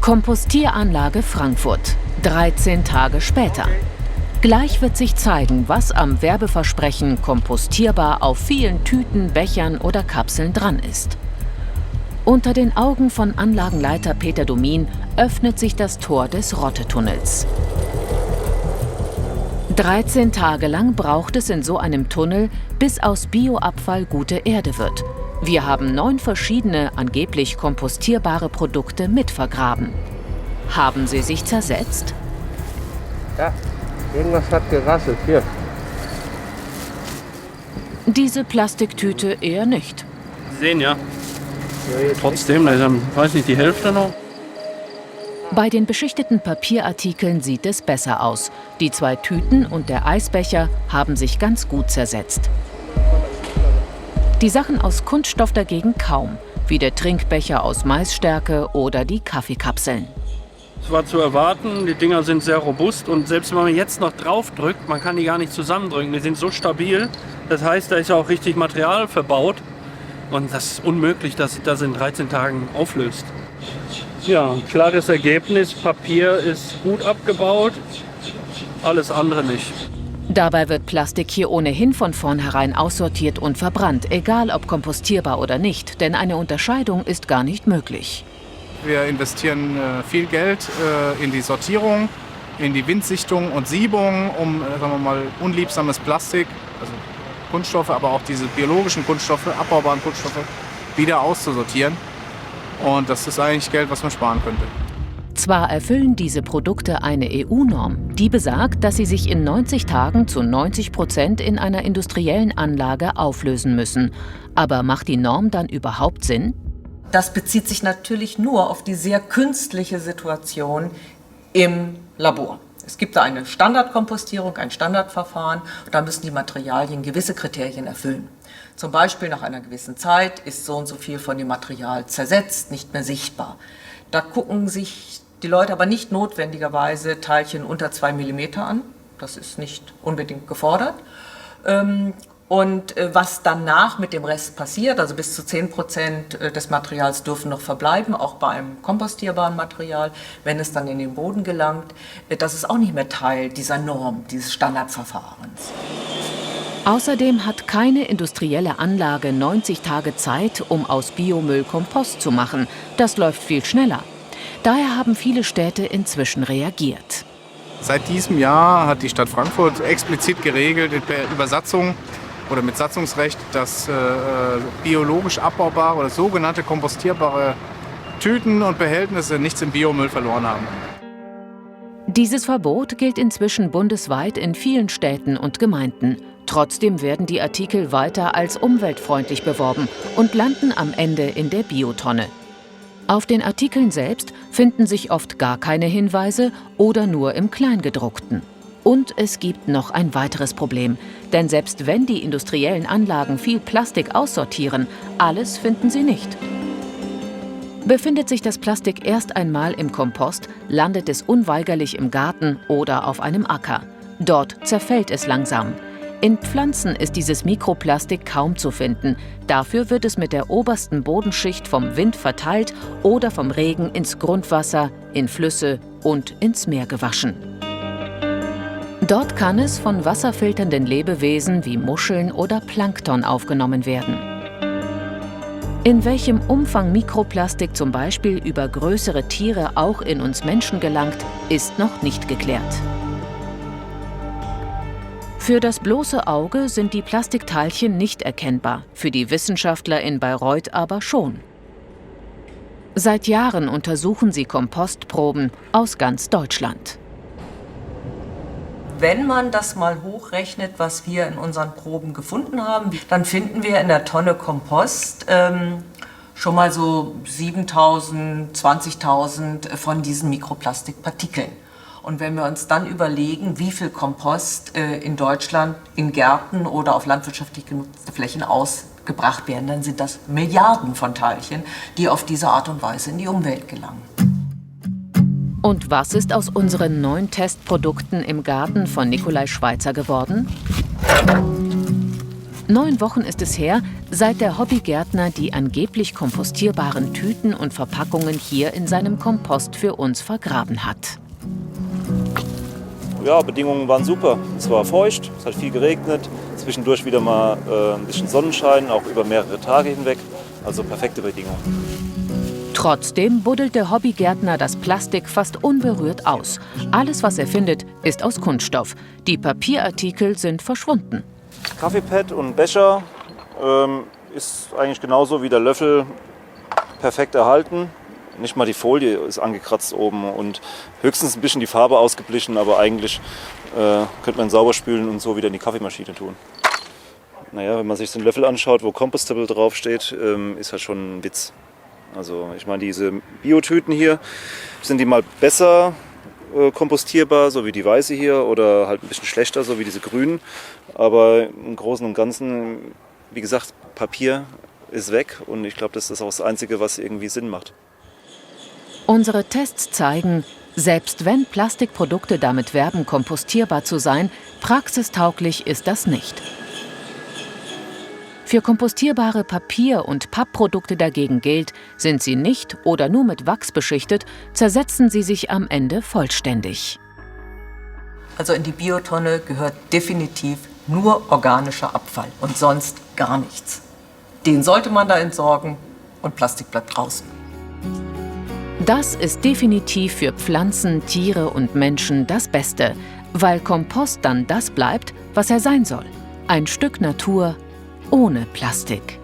Kompostieranlage Frankfurt. 13 Tage später. Gleich wird sich zeigen, was am Werbeversprechen kompostierbar auf vielen Tüten, Bechern oder Kapseln dran ist. Unter den Augen von Anlagenleiter Peter Domin öffnet sich das Tor des Rottetunnels. 13 Tage lang braucht es in so einem Tunnel, bis aus Bioabfall gute Erde wird. Wir haben 9 verschiedene, angeblich kompostierbare Produkte mitvergraben. Haben sie sich zersetzt? Ja, irgendwas hat gerasselt. Hier. Diese Plastiktüte eher nicht. Sie sehen ja. Trotzdem, da ist, weiß nicht, die Hälfte noch. Bei den beschichteten Papierartikeln sieht es besser aus. Die 2 Tüten und der Eisbecher haben sich ganz gut zersetzt. Die Sachen aus Kunststoff dagegen kaum, wie der Trinkbecher aus Maisstärke oder die Kaffeekapseln. Es war zu erwarten, die Dinger sind sehr robust und selbst wenn man jetzt noch drauf drückt, man kann die gar nicht zusammendrücken, die sind so stabil. Das heißt, da ist ja auch richtig Material verbaut und das ist unmöglich, dass sich das in 13 Tagen auflöst. Ja, ein klares Ergebnis, Papier ist gut abgebaut, alles andere nicht. Dabei wird Plastik hier ohnehin von vornherein aussortiert und verbrannt, egal ob kompostierbar oder nicht, denn eine Unterscheidung ist gar nicht möglich. Wir investieren viel Geld in die Sortierung, in die Windsichtung und Siebung, um sagen wir mal, unliebsames Plastik, also Kunststoffe, aber auch diese biologischen Kunststoffe, abbaubaren Kunststoffe, wieder auszusortieren. Und das ist eigentlich Geld, was man sparen könnte. Zwar erfüllen diese Produkte eine EU-Norm, die besagt, dass sie sich in 90 Tagen zu 90% in einer industriellen Anlage auflösen müssen. Aber macht die Norm dann überhaupt Sinn? Das bezieht sich natürlich nur auf die sehr künstliche Situation im Labor. Es gibt da eine Standardkompostierung, ein Standardverfahren und da müssen die Materialien gewisse Kriterien erfüllen. Zum Beispiel nach einer gewissen Zeit ist so und so viel von dem Material zersetzt, nicht mehr sichtbar. Da gucken sich die Leute aber nicht notwendigerweise Teilchen unter 2 mm an. Das ist nicht unbedingt gefordert. Und was danach mit dem Rest passiert, also bis zu 10% des Materials dürfen noch verbleiben, auch bei einem kompostierbaren Material, wenn es dann in den Boden gelangt, das ist auch nicht mehr Teil dieser Norm, dieses Standardverfahrens. Außerdem hat keine industrielle Anlage 90 Tage Zeit, um aus Biomüll Kompost zu machen. Das läuft viel schneller. Daher haben viele Städte inzwischen reagiert. Seit diesem Jahr hat die Stadt Frankfurt explizit geregelt über Satzung oder mit Satzungsrecht, dass biologisch abbaubare oder sogenannte kompostierbare Tüten und Behältnisse nichts im Biomüll verloren haben. Dieses Verbot gilt inzwischen bundesweit in vielen Städten und Gemeinden. Trotzdem werden die Artikel weiter als umweltfreundlich beworben und landen am Ende in der Biotonne. Auf den Artikeln selbst finden sich oft gar keine Hinweise oder nur im Kleingedruckten. Und es gibt noch ein weiteres Problem. Denn selbst wenn die industriellen Anlagen viel Plastik aussortieren, alles finden sie nicht. Befindet sich das Plastik erst einmal im Kompost, landet es unweigerlich im Garten oder auf einem Acker. Dort zerfällt es langsam. In Pflanzen ist dieses Mikroplastik kaum zu finden. Dafür wird es mit der obersten Bodenschicht vom Wind verteilt oder vom Regen ins Grundwasser, in Flüsse und ins Meer gewaschen. Dort kann es von wasserfilternden Lebewesen wie Muscheln oder Plankton aufgenommen werden. In welchem Umfang Mikroplastik zum Beispiel über größere Tiere auch in uns Menschen gelangt, ist noch nicht geklärt. Für das bloße Auge sind die Plastikteilchen nicht erkennbar, für die Wissenschaftler in Bayreuth aber schon. Seit Jahren untersuchen sie Kompostproben aus ganz Deutschland. Wenn man das mal hochrechnet, was wir in unseren Proben gefunden haben, dann finden wir in der Tonne Kompost schon mal so 7.000, 20.000 von diesen Mikroplastikpartikeln. Und wenn wir uns dann überlegen, wie viel Kompost in Deutschland in Gärten oder auf landwirtschaftlich genutzte Flächen ausgebracht werden, dann sind das Milliarden von Teilchen, die auf diese Art und Weise in die Umwelt gelangen. Und was ist aus unseren 9 Testprodukten im Garten von Nikolai Schweizer geworden? 9 Wochen ist es her, seit der Hobbygärtner die angeblich kompostierbaren Tüten und Verpackungen hier in seinem Kompost für uns vergraben hat. Ja, Bedingungen waren super. Es war feucht, es hat viel geregnet, zwischendurch wieder mal ein bisschen Sonnenschein, auch über mehrere Tage hinweg. Also perfekte Bedingungen. Trotzdem buddelt der Hobbygärtner das Plastik fast unberührt aus. Alles, was er findet, ist aus Kunststoff. Die Papierartikel sind verschwunden. Kaffeepad und Becher ist eigentlich genauso wie der Löffel perfekt erhalten. Nicht mal die Folie ist angekratzt oben und höchstens ein bisschen die Farbe ausgeblichen, aber eigentlich könnte man sauber spülen und so wieder in die Kaffeemaschine tun. Naja, wenn man sich den Löffel anschaut, wo Compostable draufsteht, ist halt schon ein Witz. Also ich meine, diese Biotüten hier, sind die mal besser kompostierbar, so wie die weiße hier, oder halt ein bisschen schlechter, so wie diese grünen. Aber im Großen und Ganzen, wie gesagt, Papier ist weg und ich glaube, das ist auch das Einzige, was irgendwie Sinn macht. Unsere Tests zeigen, selbst wenn Plastikprodukte damit werben, kompostierbar zu sein, praxistauglich ist das nicht. Für kompostierbare Papier- und Pappprodukte dagegen gilt, sind sie nicht oder nur mit Wachs beschichtet, zersetzen sie sich am Ende vollständig. Also in die Biotonne gehört definitiv nur organischer Abfall und sonst gar nichts. Den sollte man da entsorgen und Plastik bleibt draußen. Das ist definitiv für Pflanzen, Tiere und Menschen das Beste, weil Kompost dann das bleibt, was er sein soll. Ein Stück Natur ohne Plastik.